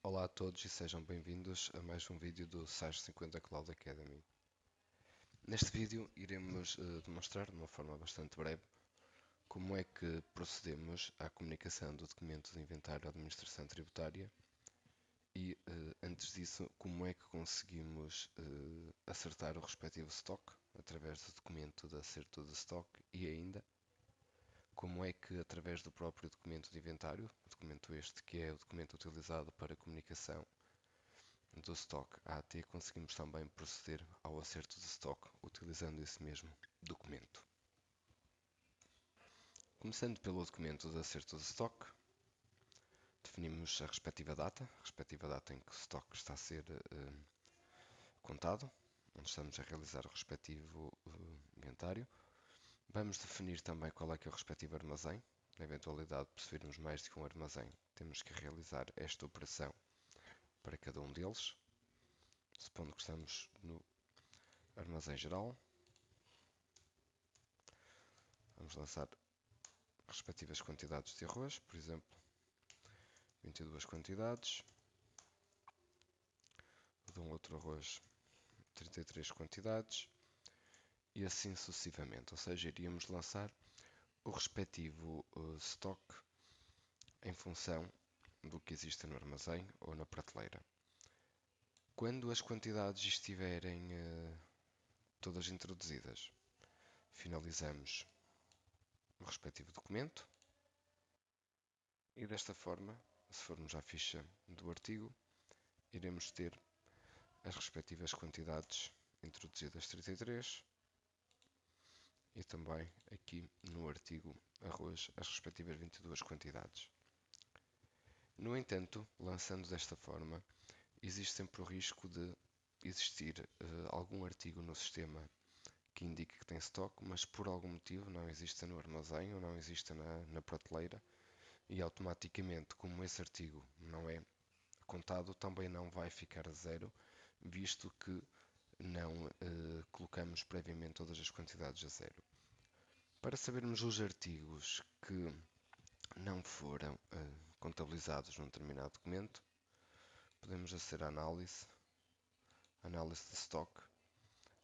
Olá a todos e sejam bem-vindos a mais um vídeo do SAIS 50 Cloud Academy. Neste vídeo iremos demonstrar de uma forma bastante breve como é que procedemos à comunicação do documento de inventário à administração tributária e, antes disso, como é que conseguimos acertar o respectivo stock através do documento de acerto de stock e ainda como é que, através do próprio documento de inventário, o documento este que é o documento utilizado para a comunicação do stock AT, conseguimos também proceder ao acerto de stock utilizando esse mesmo documento. Começando pelo documento de acerto de stock, definimos a respectiva data em que o stock está a ser contado, onde estamos a realizar o respectivo inventário. Vamos definir também qual é que é o respectivo armazém. Na eventualidade de possuirmos mais de um armazém, temos que realizar esta operação para cada um deles. Supondo que estamos no armazém geral, vamos lançar respectivas quantidades de arroz, por exemplo, 22 quantidades, de um outro arroz, 33 quantidades, e assim sucessivamente. Ou seja, iríamos lançar o respectivo stock em função do que existe no armazém ou na prateleira. Quando as quantidades estiverem todas introduzidas, finalizamos o respectivo documento e desta forma, se formos à ficha do artigo, iremos ter as respectivas quantidades introduzidas 33 e também aqui no artigo arroz as respectivas 22 quantidades. No entanto, lançando desta forma, existe sempre o risco de existir algum artigo no sistema que indique que tem estoque, mas por algum motivo não existe no armazém ou não existe na prateleira e automaticamente, como esse artigo não é contado, também não vai ficar a zero, visto que não colocamos previamente todas as quantidades a zero. Para sabermos os artigos que não foram contabilizados num determinado documento, podemos aceder à análise de stock,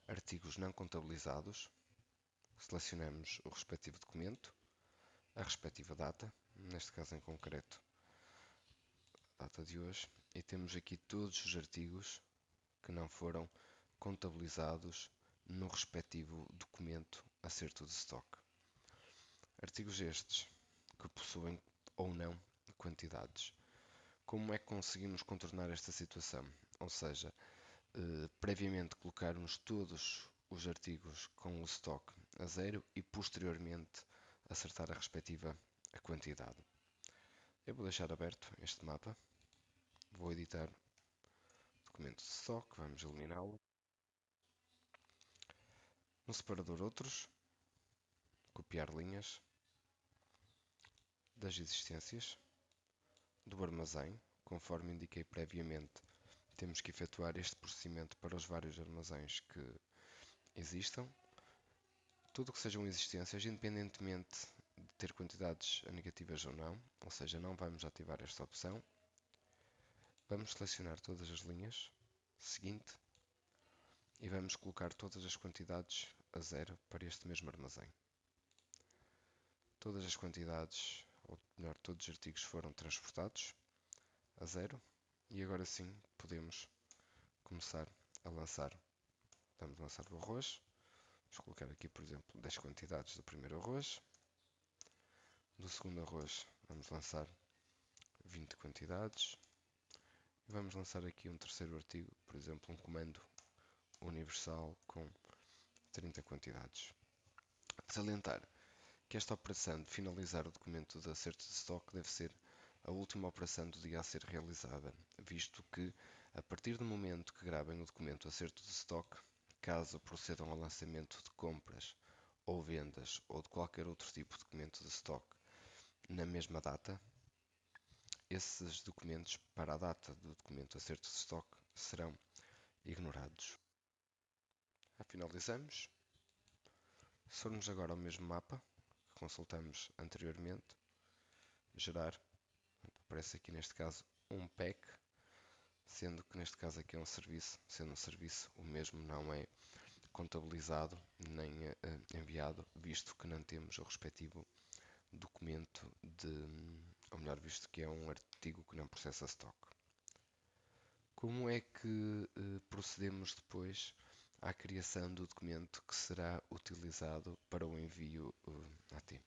artigos não contabilizados, selecionamos o respectivo documento, a respectiva data, neste caso em concreto, a data de hoje, e temos aqui todos os artigos que não foram contabilizados no respectivo documento acerto de stock. Artigos estes que possuem ou não quantidades. Como é que conseguimos contornar esta situação? Ou seja, previamente colocarmos todos os artigos com o stock a zero e posteriormente acertar a respectiva quantidade. Eu vou deixar aberto este mapa, vou editar o documento de stock, vamos eliminá-lo. No separador outros, copiar linhas das existências, do armazém, conforme indiquei previamente, temos que efetuar este procedimento para os vários armazéns que existam. Tudo que sejam existências, independentemente de ter quantidades negativas ou não, ou seja, não vamos ativar esta opção. Vamos selecionar todas as linhas, seguinte, e vamos colocar todas as quantidades a zero para este mesmo armazém. Todas as quantidades, ou melhor, todos os artigos foram transportados a zero e agora sim podemos começar a lançar. Vamos lançar o arroz. Vamos colocar aqui, por exemplo, 10 quantidades do primeiro arroz. Do segundo arroz, vamos lançar 20 quantidades. E vamos lançar aqui um terceiro artigo, por exemplo, um comando universal com 30 quantidades. Salientar que esta operação de finalizar o documento de acerto de stock deve ser a última operação do dia a ser realizada, visto que, a partir do momento que gravem o documento de acerto de stock, caso procedam ao lançamento de compras ou vendas ou de qualquer outro tipo de documento de stock na mesma data, esses documentos para a data do documento de acerto de stock serão ignorados. Finalizamos. Se formos agora ao mesmo mapa que consultamos anteriormente, gerar, aparece aqui neste caso um pack, sendo que neste caso aqui é um serviço, sendo um serviço, o mesmo não é contabilizado nem enviado, visto que não temos o respectivo documento ou melhor, visto que é um artigo que não processa stock. Como é que procedemos depois à criação do documento que será utilizado para o envio a ti?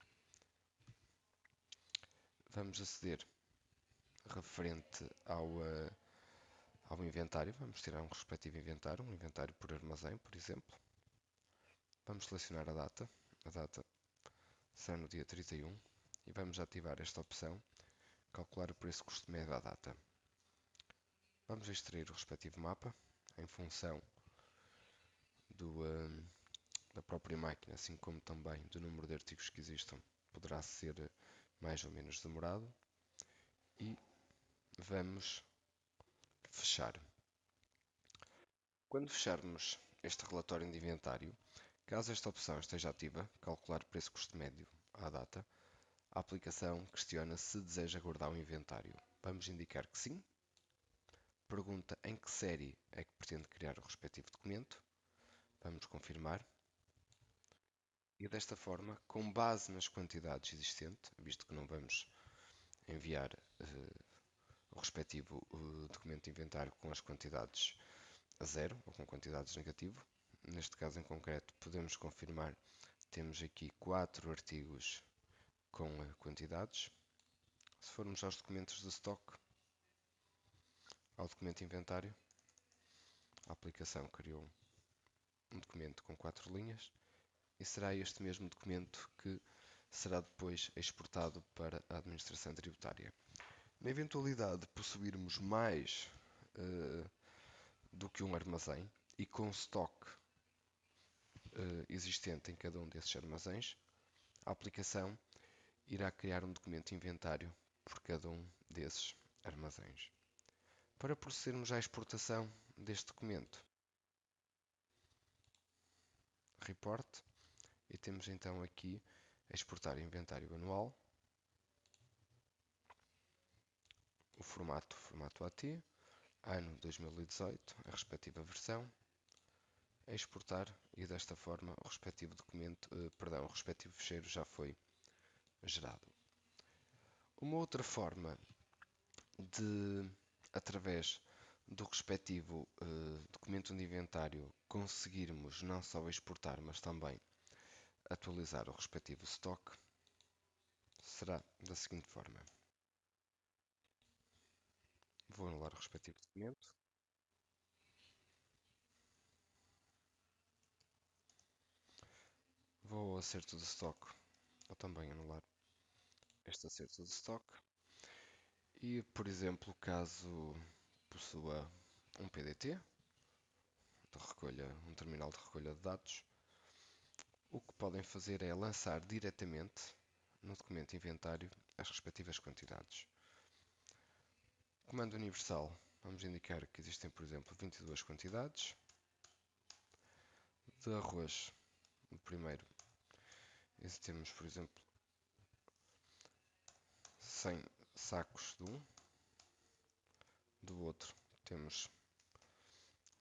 Vamos aceder referente ao inventário, vamos tirar um respectivo inventário, um inventário por armazém, por exemplo. Vamos selecionar a data será no dia 31 e vamos ativar esta opção, calcular o preço custo médio à data. Vamos extrair o respectivo mapa em função da própria máquina, assim como também do número de artigos que existam, poderá ser mais ou menos demorado. E vamos fechar. Quando fecharmos este relatório de inventário, caso esta opção esteja ativa, calcular preço custo médio à data, a aplicação questiona se deseja guardar o inventário. Vamos indicar que sim. Pergunta em que série é que pretende criar o respectivo documento. Vamos confirmar. E desta forma, com base nas quantidades existentes, visto que não vamos enviar o respectivo documento de inventário com as quantidades a zero ou com quantidades negativo, neste caso em concreto podemos confirmar, temos aqui 4 artigos com quantidades. Se formos aos documentos de stock, ao documento inventário, a aplicação criou um documento com 4 linhas e será este mesmo documento que será depois exportado para a administração tributária. Na eventualidade de possuirmos mais do que um armazém e com stock existente em cada um desses armazéns, a aplicação irá criar um documento inventário por cada um desses armazéns. Para procedermos à exportação deste documento, Report, e temos então aqui exportar inventário anual, o formato AT, ano 2018, a respectiva versão, exportar e desta forma o respectivo documento, o respectivo ficheiro já foi gerado. Uma outra forma de, através do respectivo documento de inventário, conseguirmos não só exportar, mas também atualizar o respectivo stock, será da seguinte forma. Vou anular o respectivo documento. Vou ao acerto de stock, ou também anular este acerto de stock. E, por exemplo, caso possua um PDT, um terminal de recolha de dados, o que podem fazer é lançar diretamente no documento inventário as respectivas quantidades. Comando universal, vamos indicar que existem, por exemplo, 22 quantidades. De arroz, no primeiro, temos, por exemplo, 100 sacos de um. Do outro, temos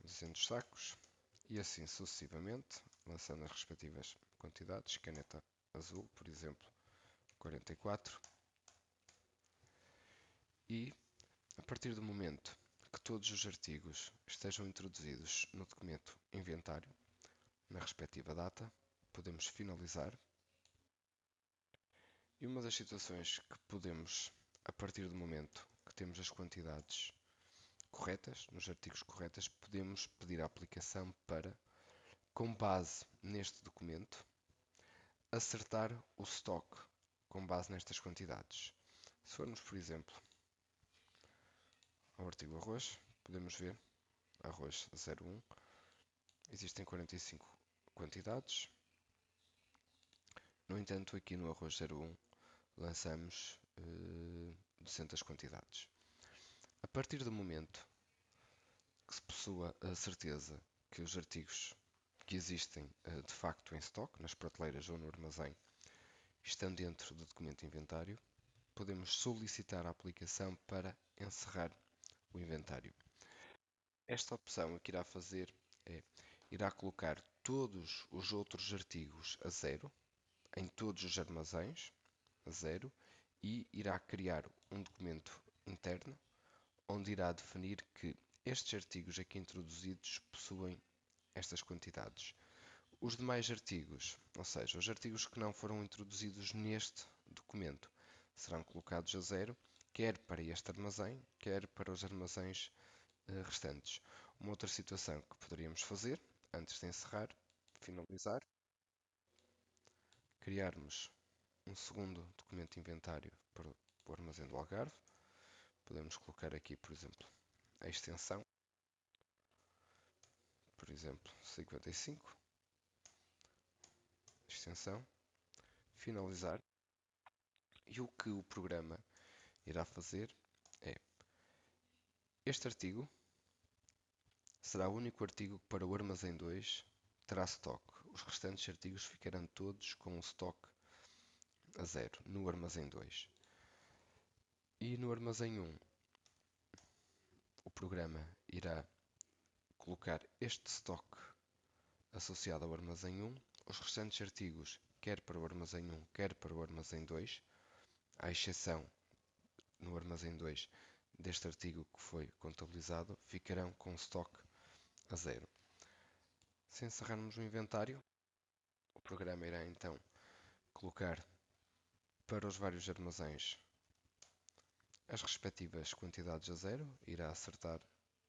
200 sacos. E assim sucessivamente, lançando as respectivas quantidades. Caneta azul, por exemplo, 44. E a partir do momento que todos os artigos estejam introduzidos no documento inventário, na respectiva data, podemos finalizar. E uma das situações que podemos, a partir do momento que temos as quantidades corretas, nos artigos corretos, podemos pedir à aplicação para, com base neste documento, acertar o stock com base nestas quantidades. Se formos, por exemplo, ao artigo arroz, podemos ver arroz 01, existem 45 quantidades. No entanto, aqui no arroz 01 lançamos 200 quantidades. A partir do momento que se possua a certeza que os artigos que existem de facto em stock, nas prateleiras ou no armazém, estão dentro do documento inventário, podemos solicitar a aplicação para encerrar o inventário. Esta opção o que irá fazer é, irá colocar todos os outros artigos a zero, em todos os armazéns, a zero, e irá criar um documento interno, onde irá definir que estes artigos aqui introduzidos possuem estas quantidades. Os demais artigos, ou seja, os artigos que não foram introduzidos neste documento, serão colocados a zero, quer para este armazém, quer para os armazéns restantes. Uma outra situação que poderíamos fazer, antes de encerrar, finalizar, criarmos um segundo documento de inventário para o armazém do Algarve. Podemos colocar aqui, por exemplo, a extensão, por exemplo, 55, extensão, finalizar, e o que o programa irá fazer é, este artigo será o único artigo que para o armazém 2 terá stock. Os restantes artigos ficarão todos com o stock a zero no armazém 2. E no armazém 1, o programa irá colocar este stock associado ao armazém 1, os restantes artigos, quer para o armazém 1, quer para o armazém 2, à exceção no armazém 2 deste artigo que foi contabilizado, ficarão com stock a zero. Se encerrarmos o inventário, o programa irá então colocar para os vários armazéns as respectivas quantidades a zero, irá acertar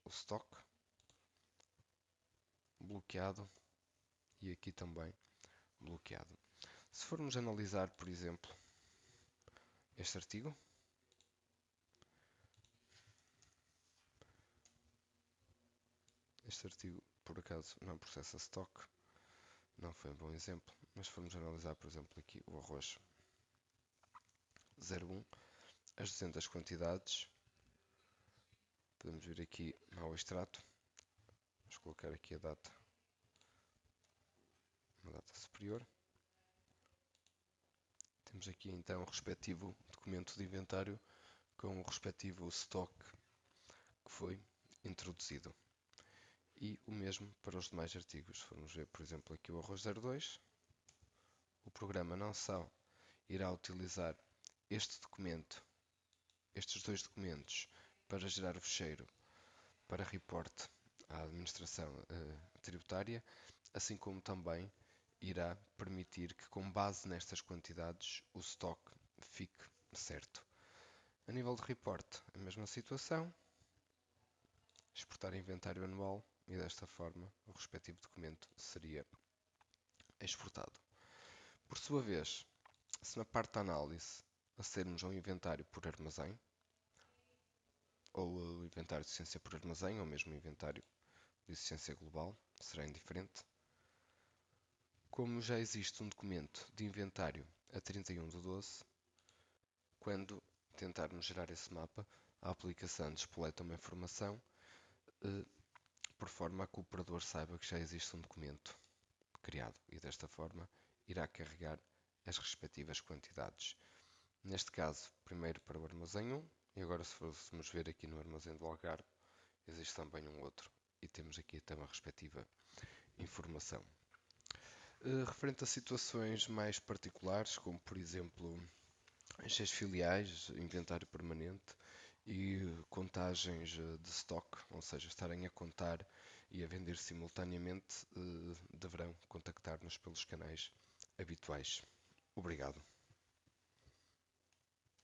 o stock, bloqueado, e aqui também bloqueado. Se formos analisar, por exemplo, este artigo, por acaso não processa stock, não foi um bom exemplo, mas se formos analisar, por exemplo, aqui o arroz 01, as 200 quantidades, podemos vir aqui ao extrato, vamos colocar aqui a data, uma data superior. Temos aqui então o respectivo documento de inventário com o respectivo stock que foi introduzido. E o mesmo para os demais artigos. Vamos ver, por exemplo, aqui o arroz 02. O programa não só irá utilizar este documento, estes dois documentos, para gerar o fecheiro para report à administração tributária, assim como também irá permitir que, com base nestas quantidades, o stock fique certo. A nível de report, a mesma situação, exportar inventário anual e desta forma o respectivo documento seria exportado. Por sua vez, se na parte da análise acedermos ao inventário por armazém, ou o inventário de eficiência por armazém, ou mesmo o inventário de eficiência global, será indiferente. Como já existe um documento de inventário a 31/12, quando tentarmos gerar esse mapa, a aplicação despoleta uma informação por forma a que o operador saiba que já existe um documento criado e desta forma irá carregar as respectivas quantidades. Neste caso, primeiro para o armazém 1 e agora se fôssemos ver aqui no armazém do Algarve, existe também um outro e temos aqui também a respectiva informação. Referente a situações mais particulares, como por exemplo as filiais, inventário permanente e contagens de stock, ou seja, estarem a contar e a vender simultaneamente, deverão contactar-nos pelos canais habituais. Obrigado.